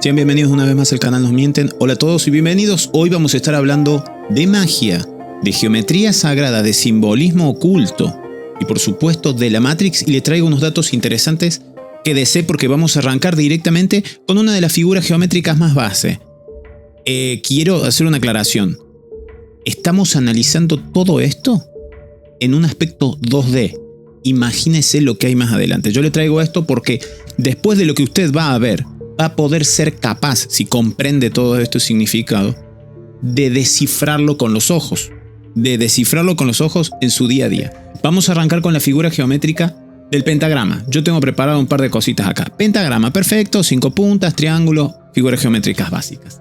Sean bienvenidos una vez más al canal Nos Mienten. Hola a todos y bienvenidos. Hoy vamos a estar hablando de magia, de geometría sagrada, de simbolismo oculto y por supuesto de la Matrix, y le traigo unos datos interesantes. Quédese porque vamos a arrancar directamente con una de las figuras geométricas más base. Quiero hacer una aclaración. Estamos analizando todo esto en un aspecto 2D. Imagínese lo que hay más adelante. Yo le traigo esto porque después de lo que usted va a ver, va a poder ser capaz, si comprende todo este significado, de descifrarlo con los ojos. De descifrarlo con los ojos en su día a día. Vamos a arrancar con la figura geométrica del pentagrama. Yo tengo preparado un par de cositas acá. Pentagrama, perfecto, 5 puntas, triángulo, figuras geométricas básicas.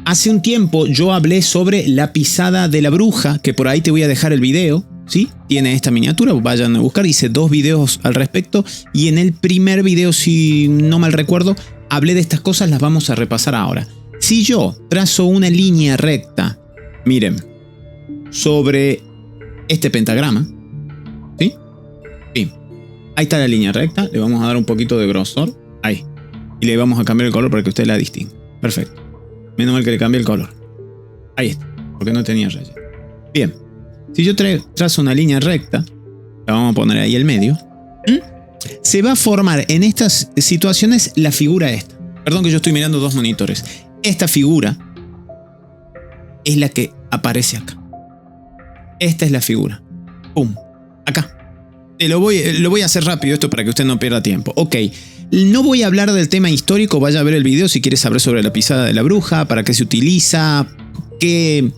Hace un tiempo yo hablé sobre la pisada de la bruja, que por ahí te voy a dejar el video, ¿sí? Tiene esta miniatura, vayan a buscar, hice 2 videos al respecto, y en el primer video, si no mal recuerdo, hablé de estas cosas, las vamos a repasar ahora. Si yo trazo una línea recta, miren, sobre este pentagrama, ¿sí? Sí. Ahí está la línea recta, le vamos a dar un poquito de grosor, ahí. Y le vamos a cambiar el color para que usted la distinga. Perfecto. Menos mal que le cambié el color. Ahí está, porque no tenía relleno. Bien. Si yo trazo una línea recta, la vamos a poner ahí al medio, se va a formar en estas situaciones la figura esta. Perdón que yo estoy mirando 2 monitores. Esta figura es la que aparece acá. Esta es la figura. ¡Pum! Acá. Lo voy a hacer rápido esto para que usted no pierda tiempo. Ok. No voy a hablar del tema histórico. Vaya a ver el video si quiere saber sobre la pisada de la bruja, para qué se utiliza, qué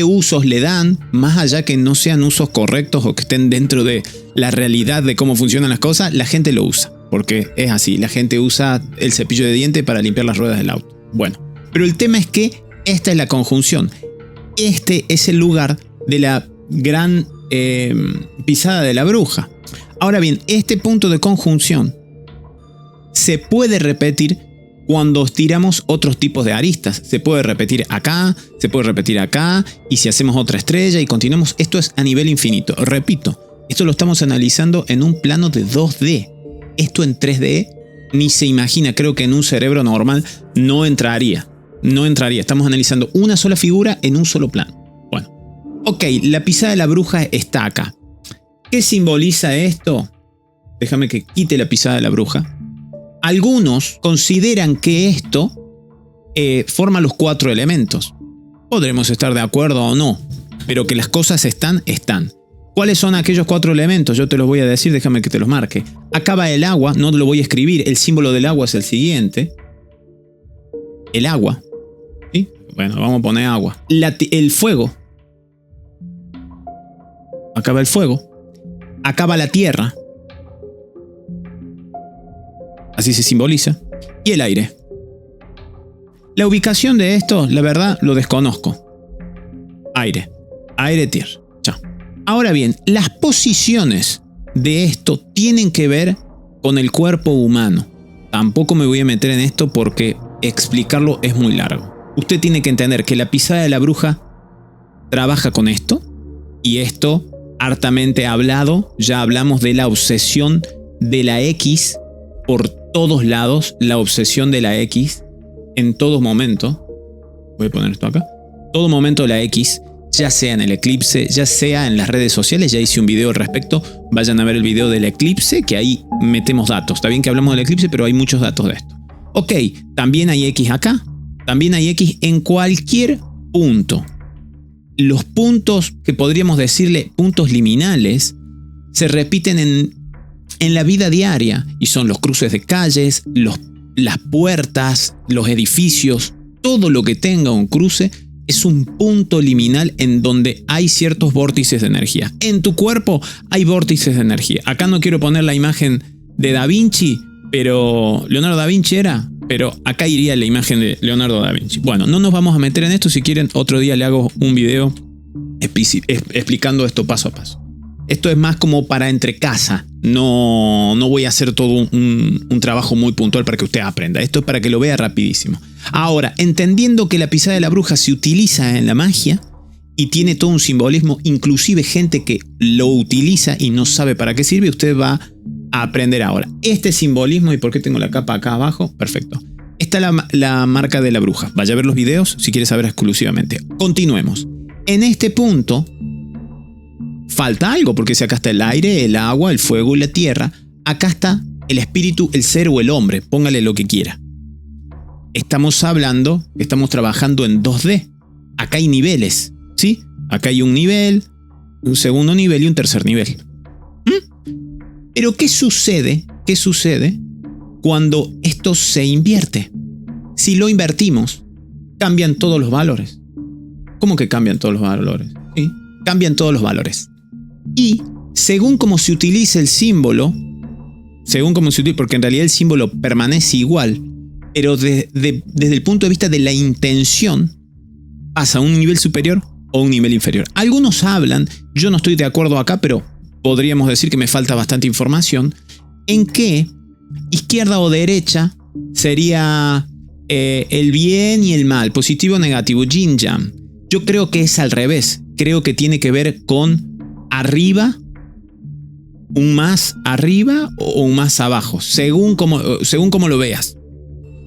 usos le dan, más allá que no sean usos correctos o que estén dentro de la realidad de cómo funcionan las cosas. La gente lo usa, porque es así. La gente usa el cepillo de diente para limpiar las ruedas del auto. Bueno, pero el tema es que esta es la conjunción. Este es el lugar de la gran pisada de la bruja. Ahora bien, este punto de conjunción se puede repetir cuando tiramos otros tipos de aristas. Se puede repetir acá, se puede repetir acá, y si hacemos otra estrella y continuamos, esto es a nivel infinito. Repito, esto lo estamos analizando en un plano de 2D. Esto en 3D ni se imagina, creo que en un cerebro normal no entraría. No entraría, estamos analizando una sola figura en un solo plano. Bueno, ok, la pisada de la bruja está acá. ¿Qué simboliza esto? Déjame que quite la pisada de la bruja. Algunos consideran que esto forma los 4 elementos. Podremos estar de acuerdo o no, pero que las cosas están. ¿Cuáles son aquellos 4 elementos? Yo te los voy a decir, déjame que te los marque. Acá va el agua, no lo voy a escribir. El símbolo del agua es el siguiente. El agua. ¿Sí? Bueno, vamos a poner agua. El fuego. Acá va el fuego. Acá va la tierra. Así se simboliza. Y el aire. La ubicación de esto, la verdad, lo desconozco. Aire. Aire, tierra. Chao. Ahora bien, las posiciones de esto tienen que ver con el cuerpo humano. Tampoco me voy a meter en esto porque explicarlo es muy largo. Usted tiene que entender que la pisada de la bruja trabaja con esto. Y esto, hartamente hablado, ya hablamos de la obsesión de la X por todos lados, la obsesión de la X en todo momento. Voy a poner esto acá. Todo momento la X, ya sea en el eclipse, ya sea en las redes sociales. Ya hice un video al respecto. Vayan a ver el video del eclipse, que ahí metemos datos. Está bien que hablamos del eclipse, pero hay muchos datos de esto. Ok, también hay X acá. También hay X en cualquier punto. Los puntos que podríamos decirle puntos liminales se repiten en la vida diaria, y son los cruces de calles, las puertas, los edificios. Todo lo que tenga un cruce es un punto liminal en donde hay ciertos vórtices de energía. En tu cuerpo hay vórtices de energía. Acá no quiero poner la imagen de Da Vinci, pero Leonardo da Vinci era, pero acá iría la imagen de Leonardo da Vinci. Bueno, no nos vamos a meter en esto. Si quieren, otro día le hago un video explicando esto paso a paso. Esto es más como para entre casa. No voy a hacer todo un trabajo muy puntual para que usted aprenda. Esto es para que lo vea rapidísimo. Ahora, entendiendo que la pisada de la bruja se utiliza en la magia y tiene todo un simbolismo, inclusive gente que lo utiliza y no sabe para qué sirve, usted va a aprender ahora. Este simbolismo, ¿y por qué tengo la capa acá abajo? Perfecto. está la marca de la bruja. Vaya a ver los videos si quieres saber exclusivamente. Continuemos. En este punto falta algo, porque si acá está el aire, el agua, el fuego y la tierra, acá está el espíritu, el ser o el hombre. Póngale lo que quiera. Estamos trabajando en 2D. Acá hay niveles, ¿sí? Acá hay un nivel, un segundo nivel y un tercer nivel. Pero ¿qué sucede? ¿Qué sucede cuando esto se invierte? Si lo invertimos, cambian todos los valores. ¿Cómo que cambian todos los valores? ¿Sí? Cambian todos los valores. Y según cómo se utilice el símbolo, porque en realidad el símbolo permanece igual, pero desde el punto de vista de la intención, pasa a un nivel superior o un nivel inferior. Algunos hablan, yo no estoy de acuerdo acá, pero podríamos decir que me falta bastante información, en que izquierda o derecha sería el bien y el mal, positivo o negativo, yin yang. Yo creo que es al revés. Creo que tiene que ver con arriba, un más arriba o un más abajo, según como lo veas.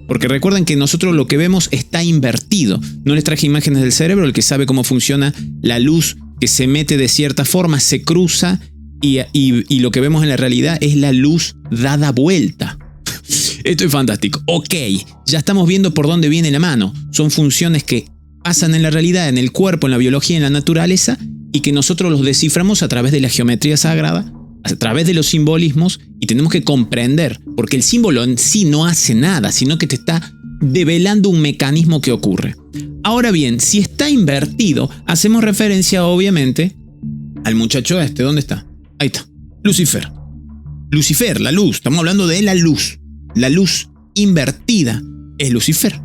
Porque recuerden que nosotros lo que vemos está invertido. No les traje imágenes del cerebro, el que sabe cómo funciona la luz que se mete de cierta forma, se cruza y lo que vemos en la realidad es la luz dada vuelta. Esto es fantástico. Ok, ya estamos viendo por dónde viene la mano. Son funciones que pasan en la realidad, en el cuerpo, en la biología, en la naturaleza, y que nosotros los desciframos a través de la geometría sagrada, a través de los simbolismos, y tenemos que comprender, porque el símbolo en sí no hace nada, sino que te está develando un mecanismo que ocurre. Ahora bien, si está invertido, hacemos referencia obviamente al muchacho este. ¿Dónde está? Ahí está. Lucifer. Lucifer, la luz. Estamos hablando de la luz. La luz invertida es Lucifer.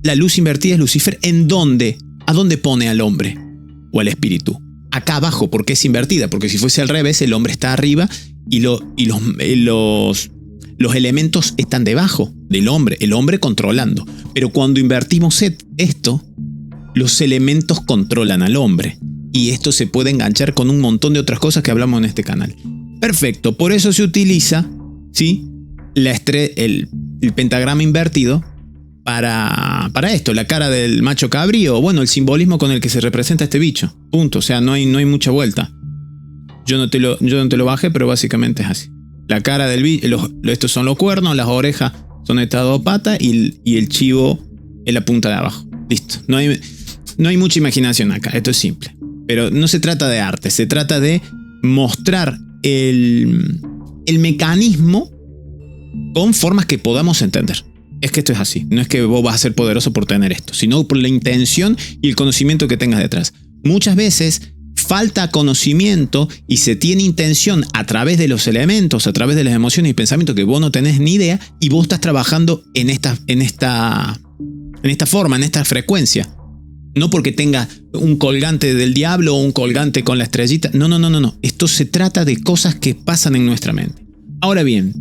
La luz invertida es Lucifer. ¿En dónde? ¿A dónde pone al hombre o al espíritu? Acá abajo, porque es invertida. Porque si fuese al revés, el hombre está arriba y los elementos están debajo del hombre. El hombre controlando. Pero cuando invertimos esto, los elementos controlan al hombre. Y esto se puede enganchar con un montón de otras cosas que hablamos en este canal. Perfecto. Por eso se utiliza, ¿sí?, el pentagrama invertido para esto, la cara del macho cabrío, bueno, el simbolismo con el que se representa este bicho. Punto. O sea, no hay mucha vuelta. Yo no te lo bajé, pero básicamente es así. La cara del bicho, estos son los cuernos, las orejas son estas dos patas y el chivo es la punta de abajo. Listo. No hay mucha imaginación acá. Esto es simple. Pero no se trata de arte, se trata de mostrar el mecanismo con formas que podamos entender. Es que esto es así. No es que vos vas a ser poderoso por tener esto, sino por la intención y el conocimiento que tengas detrás. Muchas veces falta conocimiento y se tiene intención a través de los elementos, a través de las emociones y pensamientos que vos no tenés ni idea, y vos estás trabajando en esta forma, en esta frecuencia. No porque tenga un colgante del diablo o un colgante con la estrellita. No. Esto se trata de cosas que pasan en nuestra mente. Ahora bien,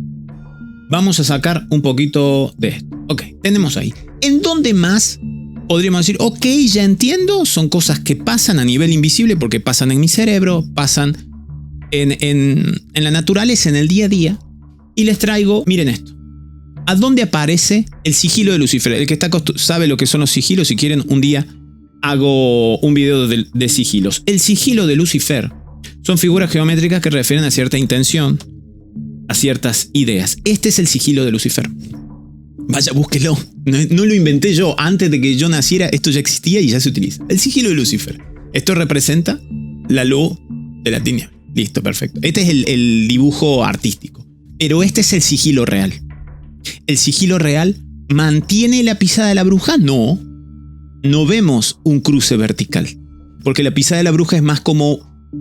vamos a sacar un poquito de esto. Ok, tenemos ahí. ¿En dónde más podríamos decir, ok, ya entiendo? Son cosas que pasan a nivel invisible porque pasan en mi cerebro, pasan en la naturaleza, en el día a día. Y les traigo, miren esto. ¿A dónde aparece el sigilo de Lucifer? El que sabe lo que son los sigilos, si quieren un día hago un video de sigilos. El sigilo de Lucifer son figuras geométricas que refieren a cierta intención, a ciertas ideas. Este es el sigilo de Lucifer. Vaya, búsquelo. No lo inventé yo. Antes de que yo naciera, esto ya existía y ya se utiliza. El sigilo de Lucifer. Esto representa la luz de la tiniebla. Listo, perfecto. Este es el dibujo artístico. Pero este es el sigilo real. ¿El sigilo real mantiene la pisada de la bruja? No. No vemos un cruce vertical. Porque la pisada de la bruja es más como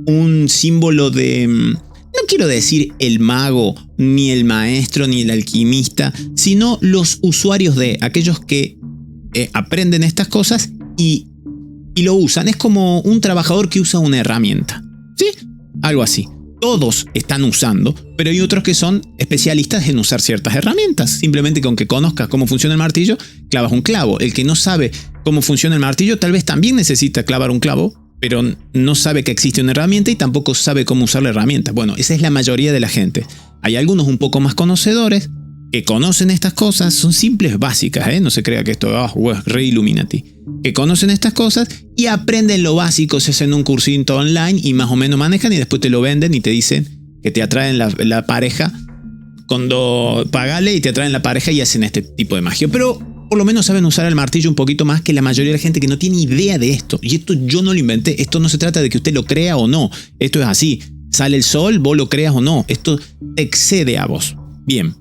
un símbolo de... No quiero decir el mago, ni el maestro, ni el alquimista, sino los usuarios de aquellos que aprenden estas cosas y lo usan. Es como un trabajador que usa una herramienta. ¿Sí? Algo así. Todos están usando, pero hay otros que son especialistas en usar ciertas herramientas. Simplemente con que conozcas cómo funciona el martillo, clavas un clavo. El que no sabe cómo funciona el martillo tal vez también necesita clavar un clavo, pero no sabe que existe una herramienta y tampoco sabe cómo usar la herramienta. Bueno, esa es la mayoría de la gente. Hay algunos un poco más conocedores que conocen estas cosas, son simples básicas, no se crea que esto es re Illuminati, que conocen estas cosas y aprenden lo básico, se hacen un cursito online y más o menos manejan y después te lo venden y te dicen que te atraen la pareja, cuando pagale y te atraen la pareja y hacen este tipo de magia. Pero por lo menos saben usar el martillo un poquito más que la mayoría de la gente que no tiene idea de esto. Y esto yo no lo inventé, esto no se trata de que usted lo crea o no, esto es así, sale el sol, vos lo creas o no, esto te excede a vos. Bien.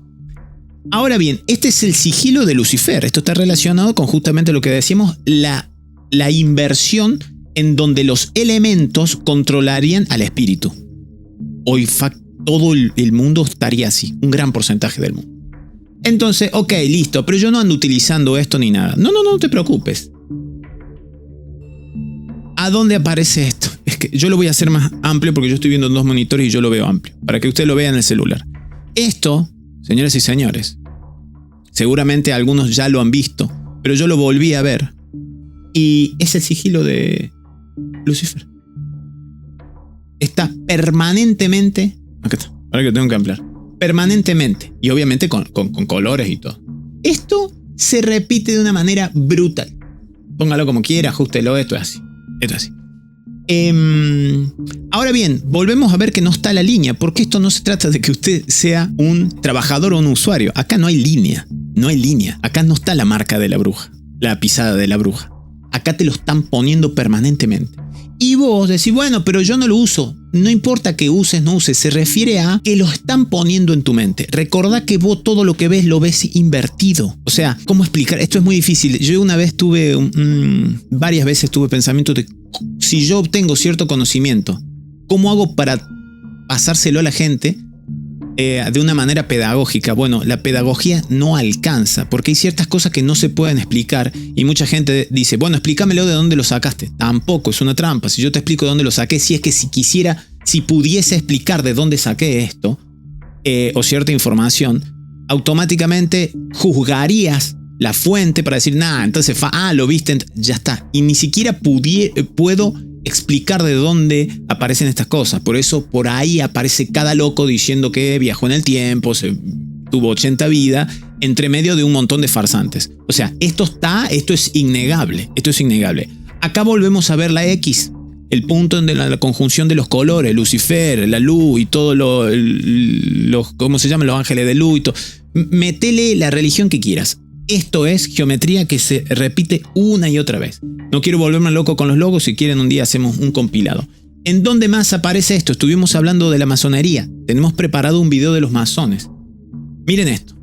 Ahora bien, este es el sigilo de Lucifer. Esto está relacionado con justamente lo que decíamos, la inversión en donde los elementos controlarían al espíritu. Hoy todo el mundo estaría así, un gran porcentaje del mundo. Entonces, ok, listo, pero yo no ando utilizando esto ni nada. No te preocupes. ¿A dónde aparece esto? Es que yo lo voy a hacer más amplio porque yo estoy viendo en 2 monitores y yo lo veo amplio, para que usted lo vea en el celular. Esto, señoras y señores, seguramente algunos ya lo han visto, pero yo lo volví a ver. Y es el sigilo de Lucifer. Está permanentemente... Acá está, ahora que tengo que ampliar. Permanentemente. Y obviamente con colores y todo. Esto se repite de una manera brutal. Póngalo como quiera, ajústelo, esto es así. Esto es así. Ahora bien, volvemos a ver que no está la línea, porque esto no se trata de que usted sea un trabajador o un usuario. Acá no hay línea. No hay línea. Acá no está la marca de la bruja, la pisada de la bruja. Acá te lo están poniendo permanentemente. Y vos decís, bueno, pero yo no lo uso. No importa que uses, no uses. Se refiere a que lo están poniendo en tu mente. Recordá que vos todo lo que ves lo ves invertido. O sea, ¿cómo explicar? Esto es muy difícil. Yo una vez varias veces tuve pensamientos de si yo obtengo cierto conocimiento, ¿cómo hago para pasárselo a la gente de una manera pedagógica? Bueno, la pedagogía no alcanza porque hay ciertas cosas que no se pueden explicar y mucha gente dice, bueno, explícamelo de dónde lo sacaste. Tampoco, es una trampa. Si yo te explico de dónde lo saqué, si pudiese explicar de dónde saqué esto o cierta información, automáticamente juzgarías la fuente para decir, entonces, lo viste, ya está. Y ni siquiera puedo explicar de dónde aparecen estas cosas. Por eso por ahí aparece cada loco diciendo que viajó en el tiempo, tuvo 80 vidas, entre medio de un montón de farsantes. O sea, esto es innegable. Esto es innegable. Acá volvemos a ver la X, el punto de la conjunción de los colores, Lucifer, la luz y todo ¿cómo se llaman? Los ángeles de luz y todo. Métele la religión que quieras. Esto es geometría que se repite una y otra vez. No quiero volverme loco con los logos, si quieren un día hacemos un compilado. ¿En dónde más aparece esto? Estuvimos hablando de la masonería. Tenemos preparado un video de los masones. Miren esto.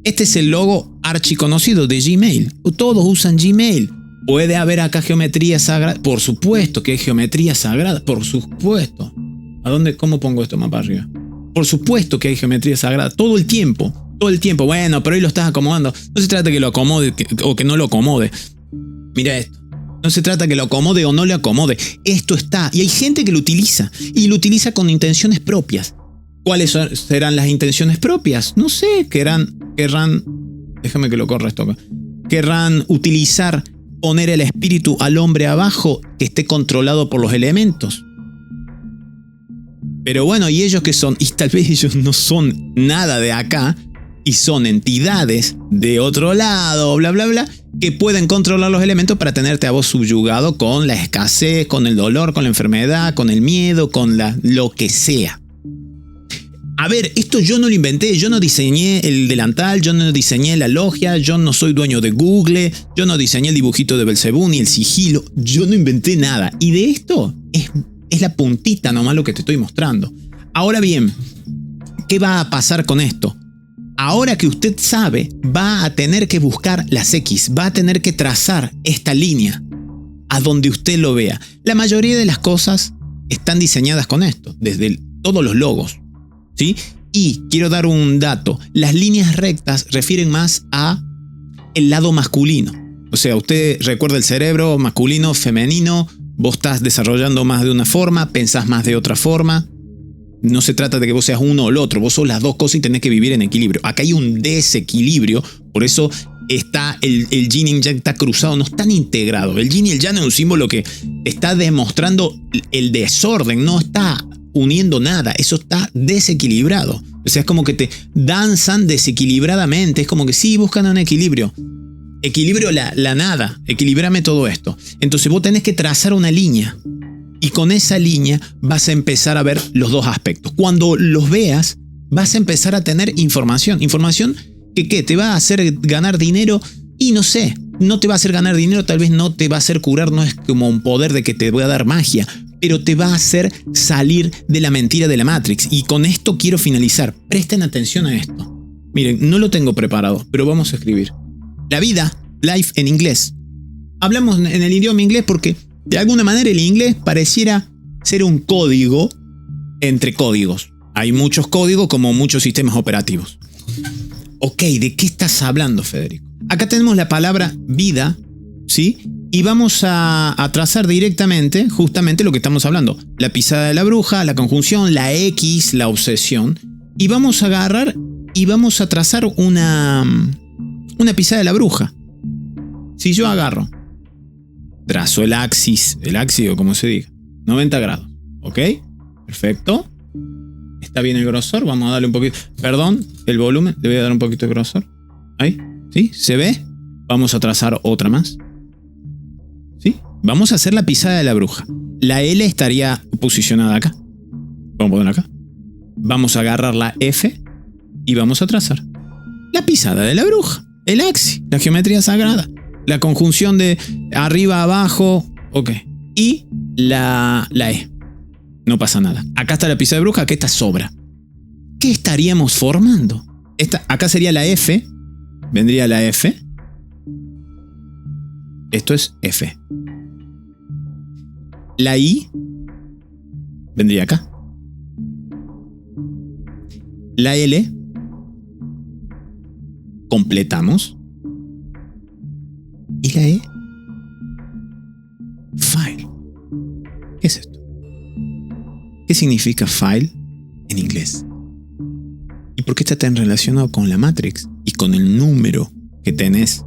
Este es el logo archiconocido de Gmail. Todos usan Gmail. ¿Puede haber acá geometría sagrada? Por supuesto que hay geometría sagrada. Por supuesto. ¿Cómo pongo esto más para arriba? Por supuesto que hay geometría sagrada. Todo el tiempo. Bueno, pero ahí lo estás acomodando. No se trata que lo acomode o que no lo acomode. Mira esto. No se trata que lo acomode o no le acomode. Esto está. Y hay gente que lo utiliza. Y lo utiliza con intenciones propias. ¿Cuáles serán las intenciones propias? No sé. Querrán. Déjame que lo corra esto acá. Querrán utilizar, poner el espíritu al hombre abajo que esté controlado por los elementos. Pero bueno, ¿y ellos qué son? Y tal vez ellos no son nada de acá. Y son entidades de otro lado, bla, bla, bla, que pueden controlar los elementos para tenerte a vos subyugado con la escasez, con el dolor, con la enfermedad, con el miedo, con lo que sea. A ver, esto yo no lo inventé, yo no diseñé el delantal, yo no diseñé la logia, yo no soy dueño de Google, yo no diseñé el dibujito de Belcebú ni el sigilo, yo no inventé nada. Y de esto es la puntita nomás lo que te estoy mostrando. Ahora bien, ¿qué va a pasar con esto? Ahora que usted sabe, va a tener que buscar las X, va a tener que trazar esta línea a donde usted lo vea. La mayoría de las cosas están diseñadas con esto, desde todos los logos, ¿sí? Y quiero dar un dato, las líneas rectas refieren más a el lado masculino. O sea, usted recuerda el cerebro masculino, femenino, vos estás desarrollando más de una forma, pensás más de otra forma. No se trata de que vos seas uno o el otro, vos sos las dos cosas y tenés que vivir en equilibrio. Acá hay un desequilibrio, por eso está el yin y yang está cruzado, no están integrados. El yin y el yang es un símbolo que está demostrando el desorden, no está uniendo nada, eso está desequilibrado. O sea, es como que te danzan desequilibradamente. Es como que sí, buscan un equilibrio. Equilibrio la nada. Equilibrame todo esto. Entonces vos tenés que trazar una línea. Y con esa línea vas a empezar a ver los dos aspectos. Cuando los veas, vas a empezar a tener información. Información que ¿qué? Te va a hacer ganar dinero y no sé. No te va a hacer ganar dinero, tal vez no te va a hacer curar. No es como un poder de que te voy a dar magia. Pero te va a hacer salir de la mentira de la Matrix. Y con esto quiero finalizar. Presten atención a esto. Miren, no lo tengo preparado, pero vamos a escribir. La vida, life en inglés. Hablamos en el idioma inglés porque de alguna manera el inglés pareciera ser un código entre códigos. Hay muchos códigos como muchos sistemas operativos. Ok, ¿de qué estás hablando, Federico? Acá tenemos la palabra vida, ¿sí? Y vamos a trazar directamente justamente lo que estamos hablando. La pisada de la bruja, la conjunción, la X, la obsesión. Y vamos a agarrar y vamos a trazar una pisada de la bruja. Si yo agarro, trazo el axis o como se diga, 90 grados. ¿Ok? Perfecto. Está bien el grosor, vamos a darle un poquito. Perdón, el volumen, le voy a dar un poquito de grosor. Ahí, ¿sí? ¿Se ve? Vamos a trazar otra más. ¿Sí? Vamos a hacer la pisada de la bruja. La L estaría posicionada acá. Vamos a ponerla acá. Vamos a agarrar la F y vamos a trazar la pisada de la bruja. El axis, la geometría sagrada. La conjunción de arriba, abajo. Ok. Y la E. No pasa nada. Acá está la pisada de bruja, acá está sobra. ¿Qué estaríamos formando? Acá sería la F. Vendría la F. Esto es F. La I vendría acá. La L. Completamos. Y la E. File. ¿Qué es esto? ¿Qué significa file en inglés? ¿Y por qué está tan relacionado con la Matrix y con el número que tenés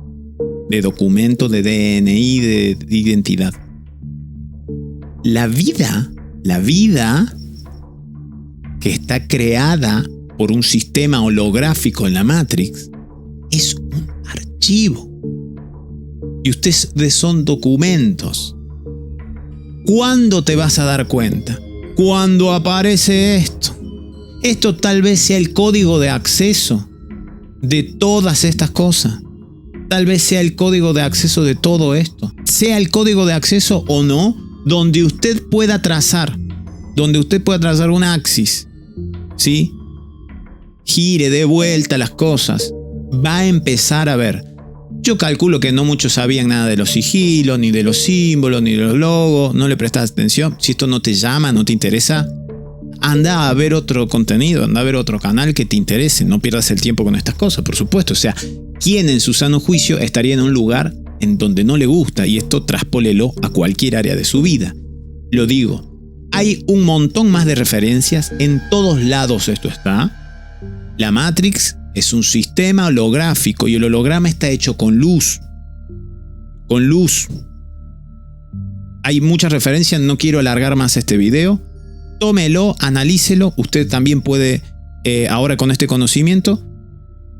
de documento, de DNI, de identidad? La vida que está creada por un sistema holográfico en la Matrix es un archivo. Y ustedes son documentos. ¿Cuándo te vas a dar cuenta? Cuando aparece esto. Esto tal vez sea el código de acceso de todas estas cosas. Tal vez sea el código de acceso de todo esto. Sea el código de acceso o no, donde usted pueda trazar un axis, ¿sí? Gire, dé vuelta las cosas. Va a empezar a ver. Yo calculo que no muchos sabían nada de los sigilos, ni de los símbolos, ni de los logos. No le prestas atención. Si esto no te llama, no te interesa, anda a ver otro contenido, anda a ver otro canal que te interese. No pierdas el tiempo con estas cosas, por supuesto. O sea, ¿quién en su sano juicio estaría en un lugar en donde no le gusta? Y esto traspólelo a cualquier área de su vida. Lo digo, hay un montón más de referencias. En todos lados esto está. La Matrix es un sistema holográfico y el holograma está hecho con luz. Con luz. Hay muchas referencias, no quiero alargar más este video. Tómelo, analícelo. Usted también puede, ahora con este conocimiento,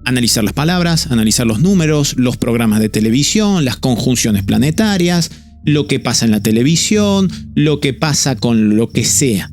analizar las palabras, analizar los números, los programas de televisión, las conjunciones planetarias, lo que pasa en la televisión, lo que pasa con lo que sea.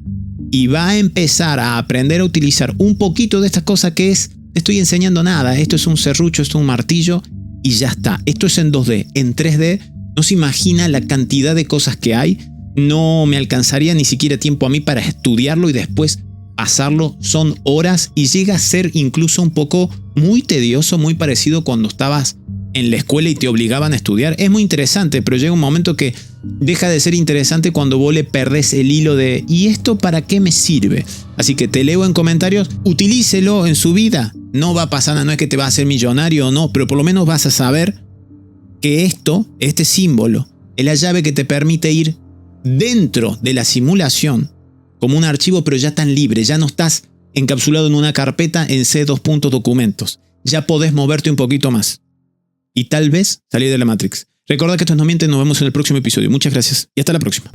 Y va a empezar a aprender a utilizar un poquito de estas cosas que es, no estoy enseñando nada, esto es un serrucho, esto es un martillo y ya está. Esto es en 2D, en 3D, no se imagina la cantidad de cosas que hay. No me alcanzaría ni siquiera tiempo a mí para estudiarlo y después pasarlo. Son horas y llega a ser incluso un poco muy tedioso, muy parecido cuando estabas en la escuela y te obligaban a estudiar. Es muy interesante, pero llega un momento que deja de ser interesante cuando vos le perdés el hilo de ¿y esto para qué me sirve? Así que te leo en comentarios, utilícelo en su vida. No va a pasar nada, no es que te va a hacer millonario o no, pero por lo menos vas a saber que este símbolo, es la llave que te permite ir dentro de la simulación como un archivo, pero ya tan libre, ya no estás encapsulado en una carpeta en C2. Documentos. Ya podés moverte un poquito más. Y tal vez salir de la Matrix. Recordad que esto es No Mienten, nos vemos en el próximo episodio. Muchas gracias y hasta la próxima.